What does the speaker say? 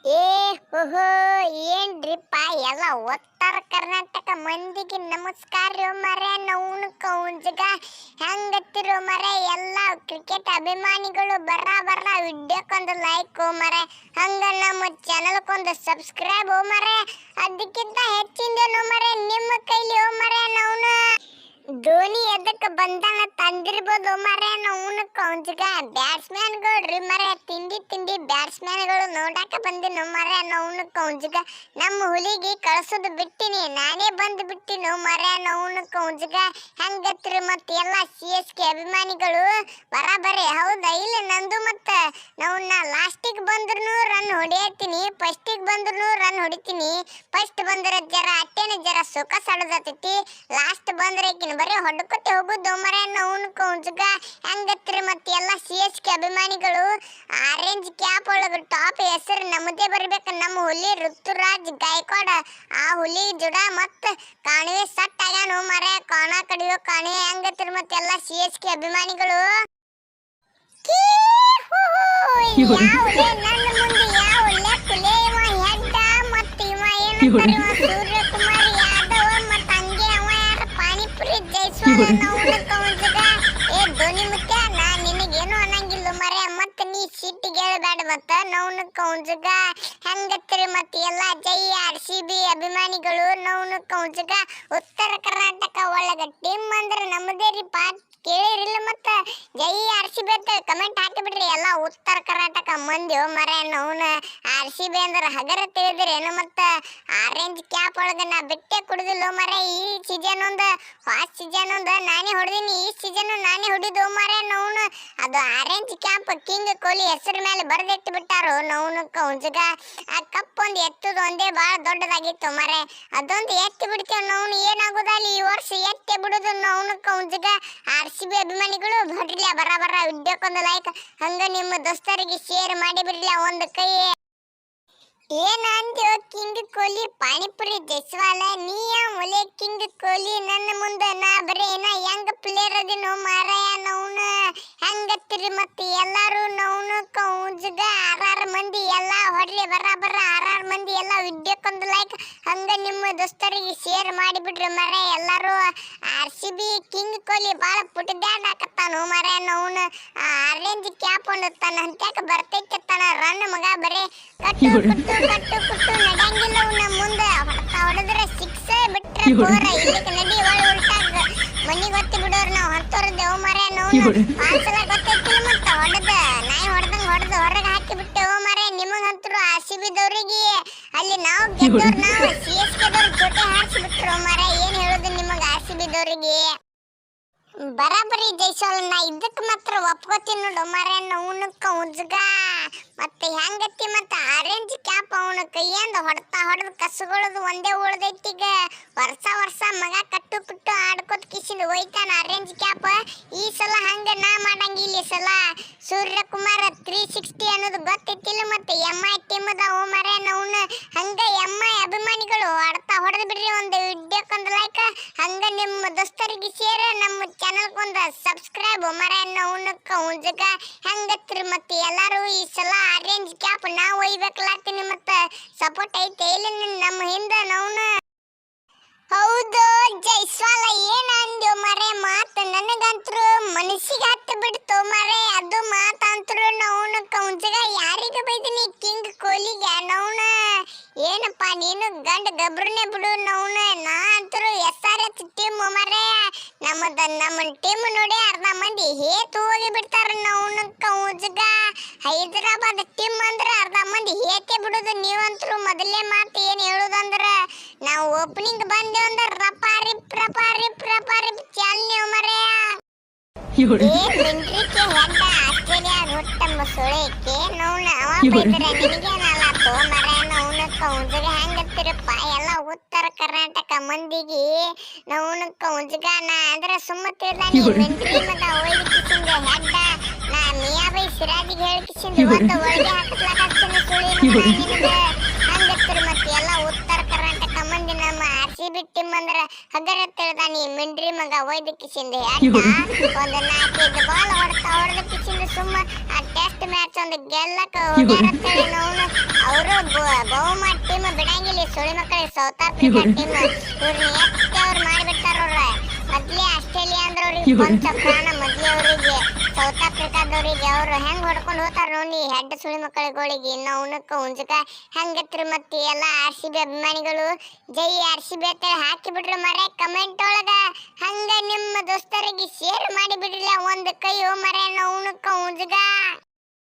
ಏ ಓಹೋ ಏನ್ರಿಪ್ಪ ಎಲ್ಲ ಉತ್ತರ ಕರ್ನಾಟಕ ಮಂದಿಗೆ ನಮಸ್ಕಾರ ಮರೆ ನೌನು ಕೌಂಜಗ ಹೆಂಗತ್ತಿರೋ ಮರೆ ಎಲ್ಲ ಕ್ರಿಕೆಟ್ ಅಭಿಮಾನಿಗಳು ಬರ್ರ ವಿಡಿಯೋಕ್ಕೊಂದು ಲೈಕ್ ಮರೆ ಹಂಗ ನಮ್ಮ ಚಾನಲ್ಕೊಂದು ಸಬ್ಸ್ಕ್ರೈಬ್ ಮರೆ ಅದಕ್ಕಿಂತ ಹೆಚ್ಚಿಂದೇನು ಮರೆ ನಿಮ್ಮ ಕೈಲಿ ಮರೆ ನೌನ ಧೋನಿ ಎದಕ್ಕೆ ಬಂದಾನ ತಂದಿರ್ಬೋದು ಮರೆ ನೌನ ಕೌಂಜಗ ಬ್ಯಾಟ್ಸ್ಮನ್ಗಳು ಮರೆ ತಿಂಡಿ ಬ್ಯಾಟ್ಸ್ಮನ್ಗಳು ನೋಡಾಕ ಬಂದಿನ ಮರೆ ನೌನ ಕೌಂಜಗ ನಮ್ಮ ಹುಲಿಗೆ ಕಳ್ಸೋದು ಬಿಟ್ಟಿನಿ ನಾನೇ ಬಂದು ಬಿಟ್ಟಿನ ಮರೆ ನೌನ ಕೌಂಜಗ ಹೆಂಗತ್ರಿ ಮತ್ತೆ ಎಲ್ಲ CSK ಅಭಿಮಾನಿಗಳು ಬರಾಬರಿ ಹೌದಾ ಇಲ್ಲ ನಂದು ಮತ್ತೆ ನೌನ ಲಾಸ್ಟಿಗೆ ಬಂದ್ರು ರನ್ ಹೊಡಿಯತ್ತೀನಿ ಫಸ್ಟಿಗೆ ಬಂದ್ರು ರನ್ ಹೊಡಿತೀನಿ ಫಸ್ಟ್ ಬಂದ್ರೆ ಜರ ಅಟ್ಟೇನೆ ಜರ ಸುಖ ಸಡದತೈತಿ ಲಾಸ್ಟ್ ಬಂದ್ರೆ ಬರೀ ಹೊಡ್ಕೊತ್ತೆ ಹೋಗುದು ಮರೆ ನೌನ ಕೌಂಜಗ ಹೆಂಗತ್ರಿ ಮತ್ತೆ ಎಲ್ಲ CSK ಅಭಿಮಾನಿಗಳು ಆರೆಂಜ್ ಕ್ಯಾಪ್ ಒಳಗ ಟಾಪ್ ಹೆಸರು ನಮ್ಮದೇ ಬರ್ಬೇಕು ನಮ್ಮ ಹುಲಿ ಋತುರಾಜ್ ಗಾಯಕ್ವಾಡ್ ಆ ಹುಲಿ ಜುಡ ಮತ್ತ ಕಾಣುವೆ ಸಟ್ ಆಗ್ಯಾನು ಮರೆ ಕಾಣ ಕಡಿಯೋ ಕಾಣೆ ಹೆಂಗತ್ರಿ ಮತ್ತೆ ಎಲ್ಲ CSK ಅಭಿಮಾನಿಗಳು ನನ್ನ ಮುಂದೆ ಯಾವ ಲೆಕ್ಕಲೆ ಇವ ಹೆಡ್ಡ ಮತ್ತೆ ಇವ ಏನಂತಾರೆ ಸೂರ್ಯಕುಮಾರ್ ಯಾದವ್ ಮತ್ತ ಹಂಗೆ ಅವ ಯಾರ ಪಾನಿಪುರಿ ಜೈಸ್ವಾಲ್ ನೌನ ಕೌಂಜಗ ಏ ಧೋನಿ ಮುತ್ಯ ನಾ ನಿನಗೇನು ಅನ್ನಂಗಿಲ್ಲ ಮರೆ ಮತ್ತೆ ನೀ ಸಿಟ್ಟಿಗೆ ಹೇಳಬೇಡ ಮತ್ತ ನೌನ ಕೌಂಜಗ ಹೆಂಗತ್ರಿ ಮತ್ತೆ ಎಲ್ಲ ಜೈ RCB ಅಭಿಮಾನಿಗಳು ನೌನ ಕೌಂಜಗ ಉತ್ತರ ಕರ್ನಾಟಕ ಒಳಗ ಟೀಮ್ ಅಂದ್ರೆ ನಮ್ಮದೇ ರೀ ಪಾಟ್ ಕೇಳಿರಿಲ್ಲ ಮತ್ತ ಜೈ RCB ಅಂತ ಕಮೆಂಟ್ ಹಾಕಿ ಬಿಡ್ರಿ ಎಲ್ಲ ಉತ್ತರ ಕರ್ನಾಟಕ ಮಂದಿ ಮರೆ ನೌನ RCB ಅಂದ್ರೆ ಹಗರ ತಿಳಿದಿರೇನು ಮತ್ತ ಆರೆಂಜ್ ಕ್ಯಾಪ್ ಒಳಗ ನಾ ಬಿಟ್ಟೆ ಕುಡಿದಿಲ್ಲ ಮರೆ ಈ ಸೀಸನ್ ಒಂದು ಫಾಸ್ಟ್ ಸೀಸನ್ ಒಂದು ನಾನೇ ಹೊಡೆದಿನಿ ಈ ಸೀಸನ್ ನಾನೇ ಹೊಡಿದು ಮರೆ ನೌನ ಅದು ಆರೆಂಜ್ ಕ್ಯಾಪ್ ಕಿಂಗ್ ಕೊಹ್ಲಿ ಹೆಸರು ಮೇಲೆ ಬರೆದಿಟ್ಟು ಬಿಟ್ಟಾರು ನೌನ ಕೌಂಜಗ ಆ ಕಪ್ ಒಂದು ಎತ್ತುದು ಒಂದೇ ಬಹಳ ದೊಡ್ಡದಾಗಿತ್ತು ಮರೆ ಅದೊಂದು ಎತ್ತಿ ಬಿಡ್ತೇವೆ ನೌನು ಏನಾಗೋದಲ್ಲಿ ಈ ವರ್ಷ ಎತ್ತೆ ಬಿಡುದು ನೌನ ಕೌಂಜಗ RCB ಅಭಿಮಾನಿಗಳು ಬರ್ಲಿಲ್ಲ ಬರ ವಿಡಿಯೋಕ್ಕೊಂದು ಲೈಕ್ ಹಂಗ ನಿಮ್ಮ ದೋಸ್ತರಿಗೆ ಶೇರ್ ಮಾಡಿ ಬಿಡ್ಲಿಲ್ಲ ಒಂದು ಕೈ ಏನಂದ್ಯೋ ಕಿಂಗ್ ಕೊಹ್ಲಿ ಪಾನಿಪುರಿ ಜೈಸ್ವಾಲ ನೀಯ ಒಲೆ ಕಿಂಗ್ ಕೊಹ್ಲಿ ನನ್ನ ಮುಂದೆ ನಾ ಬರೀ ಏನ ಹೆಂಗ ಪ್ಲೇಯರ್ ಅದಿನೋ ಮಾರಾಯ ನೌನ ಹೆಂಗತ್ತಿರಿ ಮತ್ತೆ ಎಲ್ಲಾರು ನೌನ ಕೌಂಜಗ ಆರಾರು ಮಂದಿ ಎಲ್ಲ ಹೊಡ್ರಿ ಬರ ಆರಾರು ಮಂದಿ ಎಲ್ಲ ವಿಡಿಯೋಕ್ಕೊಂದು ಲೈಕ್ ಹಂಗ ನಿಮ್ಮ ದೋಸ್ತರಿಗೆ ಶೇರ್ ಮಾಡಿ ಬಿಡ್ರಿ ಮರೆ ಎಲ್ಲಾರು RCB ಕಿಂಗ್ ಕೊಹ್ಲಿ ಬಾಳ ಪುಟಿದಾಡ್ ಹಾಕತ್ತಾನು ಮರೆ ನೌನ ಆರೆಂಜ್ ಕ್ಯಾಪ್ ಒಂದು ತನ್ನ ಹಂತ್ಯಾಕ ಬರ್ತೈತೆ ತನ್ನ ರನ್ ಮಗ ಬರೀ ಕಟ್ಟು ನಡೆಯಂಗಿಲ್ಲ ನಮ್ಮ ಮುಂದೆ ಹೊಡೆದ್ರೆ ಸಿಕ್ಸ್ ಬಿಟ್ರೆ ಬೋರ ಇಲ್ಲಿಗೆ ನಡಿ ಒಳ್ಳೆ ಉಲ್ಟಾಗ ಮನಿಗೆ ಹೊತ್ತಿ ಬಿಡೋರು ನಾವು ಹೊತ್ತೋರ್ದೇವು ಮರೆ ನಾವು ಪಾಲ್ಸಲ ಗೊತ್ತೈತಿಲ್ಲ ಮತ್ತೆ ನಾಯಿ ಹೊಡೆದಂಗೆ ಹೊಡೆದು ಹೊರಗೆ ಹಾಕಿ ಬಿಟ್ಟೆವು ಮರೆ ನಿಮಗಂತರೂ RCB ದವ್ರಿಗೆ ಅಲ್ಲಿ ನಾವು ಗೆದ್ದವ್ರು ನಾವು CSK ದವ್ರ ಜೊತೆ ಹಾರಿಸಿ ಬಿಟ್ರು ಮರೆ ಏನ್ ಹೇಳೋದು ನಿಮಗೆ RCB ದವ್ರಿಗೆ ಬರಾಬರಿ ಜೈಸ್ವಾಲ್ ನಾ ಇದಕ್ಕೆ ಮಾತ್ರ ಒಪ್ಕೋತೀನಿ ನೋಡು ಮರೆ ನೌನ ಕೌಂಜಗ ಮತ್ತೆ ಹೆಂಗತ್ತಿ ಮತ್ತೆ ಆರೆಂಜ್ ಕ್ಯಾಪ್ ಅವನ ಕೈಯಿಂದ ಹೊಡೆದು ಕಸುಗಳದು ಒಂದೇ ಉಳ್ದೈತಿಗ ವರ್ಷ ಮಗ ಕಟ್ಟು ಆಡ್ಕೋತ ಕಿಸಿಂದ ಹೋಯ್ತಾನ ಆರೆಂಜ್ ಕ್ಯಾಪ್ ಈ ಸಲ ಹಂಗ ನಾ ಮಾಡಂಗಿಲ್ಲ ಈ ಸಲ ಸೂರ್ಯಕುಮಾರ್ 360 ಅನ್ನೋದು ಗೊತ್ತೈತಿಲ್ಲ ಮತ್ತೆ MI ಟೀಮ್ ಅದಾವ ಮರೆ ನೌನ ಹಂಗ MI ಅಭಿಮಾನಿಗಳು ಹೊಡೆದು ಬಿಡ್ರಿ ಒಂದು ವಿಡಿಯೋಕ್ಕೊಂದು ಲೈಕ್ ಹಂಗ ನಿಮ್ಮ ದೋಸ್ತರಿಗೆ ಶೇರ್ ನಮ್ಮ ಚಾನಲ್ಗೊಂದು ಸಬ್ಸ್ಕ್ರೈಬ್ ಮರೆ ನೌನ ಕೌಂಜಗ ಹೆಂಗತ್ರಿ ಮತ್ತೆ ಎಲ್ಲಾರು ಈ ಸಲ ಆರೆಂಜ್ ಕ್ಯಾಪ್ ನಾವು ಒಯ್ಬೇಕಲಾಗ್ತೀನಿ ಮತ್ತೆ ಸಪೋರ್ಟ್ ಐತೆ ಇಲ್ಲ ನಮ್ಮ ಹಿಂದೆ ನೌನ ಹೌದು ಜೈಸ್ವಾಲ ಏನಂದ್ಯೋ ಮರೆ ಮಾತು ನನಗಂತರೂ ಮನಸ್ಸಿಗೆ ಹತ್ತು ಬಿಡ್ತು ಮರೆ ಅದು ಮಾತಂತರೂ ನೌನ ಕೌಂಜಗ ಯಾರಿಗೆ ಬೈದಿನಿ ಕಿಂಗ್ ಕೊಹ್ಲಿಗೆ ನೌನ ಏನಪ್ಪ ನೀನು ಗಂಡ ಗಬ್ರನೆ ಬಿಡು ನೌನ ನಾ ಅಂತರೂ SRH ಟೀಮ್ ಮರೆ ನಮ್ಮ ಟೀಮ್ ನೋಡಿ ಅರ್ಧ ಮಂದಿ ಹೇತು ಹೋಗಿ ಬಿಡ್ತಾರ ನೌನ ಕೌಂಜಗ ಹೈದರಾಬಾದ್ ಟೀಮ್ ಅಂದ್ರೆ ಅರ್ಧ ಮಂದಿ ಹೇತೆ ಬಿಡುದು ನೀವಂತರೂ ಮೊದಲೇ ಮಾತು ಏನ್ ಹೇಳುದಂದ್ರ ನಾವು ಓಪನಿಂಗ್ ಬಂದೇವ್ ಅಂದ್ರೆ ರಪಾರಿ ಚಾಲನೆ ಮರೆ ಆಸ್ಟ್ರೇಲಿಯಾ ಹುಟ್ಟಂಬ ಸುಳೇಕೆ ನೌನ ಅವ ಬೈದ್ರೆ ನಿನಗೇನಲ್ಲ ತೋ ಮರೆ ನೌನ ಕೌಂಜಗ ಹೆಂಗತ್ತಿರಪ್ಪ ಎಲ್ಲ ಉತ್ತರ ಕರ್ನಾಟಕ ಮಂದಿಗೆ ನೌನ ಕೌಂಜಗ ನಾ ಅಂದ್ರೆ ಸುಮ್ಮ ತಿಳಿದಾನಿ ಮೆಂಟ್ರಿ ಮದ ಒಯ್ದು ಕಿಸಿಂದ ಹೆಡ್ಡ ನಾ ಮಿಯಾಬೈ ಸಿರಾಜಿಗೆ ಹೇಳಿ ಕಿಸಿಂದ ಒಂದು ಒಳಗೆ ಹಾಕಿಸ್ಲಾಕತ್ತೀನಿ ಸುಳಿ ನಿನಗೆ ಹಂಗತ್ತಿರ ಮತ್ತೆ ಎಲ್ಲ ಉತ್ತರ ಕರ್ನಾಟಕ ಮಂದಿ ನಮ್ಮ RCB ಟೀಮ್ ಅಂದ್ರೆ ಹಗರ ತಿಳಿದಾನಿ ಮೆಂಡ್ರಿ ಮಗ ಒಯ್ದು ಕಿಸಿಂದ ಹೆಡ್ಡ ಒಂದು 4-5 ಬಾಲ್ ಹೊಡೆದು ಕಿಸಿಂದ ಸುಮ್ಮ ಆ ಟೆಸ್ಟ್ ಮ್ಯಾಚ್ ಒಂದು ಗೆಲ್ಲಕ ಹೋಗ್ಯಾರ ಅವರು ಸುಳಿ ಮಕ್ಕಳಿಗೆ ಸೌತ್ ಆಫ್ರಿಕಾ ಟೀಮ್ ಇವ್ರನ್ನ ಎತ್ತಿ ಅವ್ರು ಮಾಡಿಬಿಡ್ತಾರ ಅವ್ರ. ಮೊದ್ಲೇ ಆಸ್ಟ್ರೇಲಿಯಾ ಅಂದ್ರೆ ಅವ್ರಿಗೆ ಕೊಂಚ ಪ್ರಾಣ, ಮೊದ್ಲೇ ಅವರಿಗೆ ಸೌತ್ ಆಫ್ರಿಕಾದವ್ರಿಗೆ ಅವ್ರು ಹೆಂಗ್ ಹೊಡ್ಕೊಂಡು ಹೋಗ್ತಾರ ನೋಡಿ ಹೆಡ್ ಸುಳಿ ಮಕ್ಕಳಿಗಳಿಗೆ. ಇನ್ನು ಅವನಕ್ಕ ಹುಂಜಕ ಹೆಂಗತ್ರಿ ಮತ್ತೆ ಎಲ್ಲ RCB ಅಭಿಮಾನಿಗಳು ಜೈ RCB ಅಂತ ಹಾಕಿ ಬಿಡ್ರಿ ಮರೆ ಕಮೆಂಟ್ ಒಳಗ. ಹಂಗ ನಿಮ್ಮ ದೋಸ್ತರಿಗೆ ಶೇರ್ ಮಾಡಿ ಬಿಡ್ರಿ ಒಂದು ಕೈ ಮರೆ ಅವನಕ್ಕ ಹುಂಜಗ.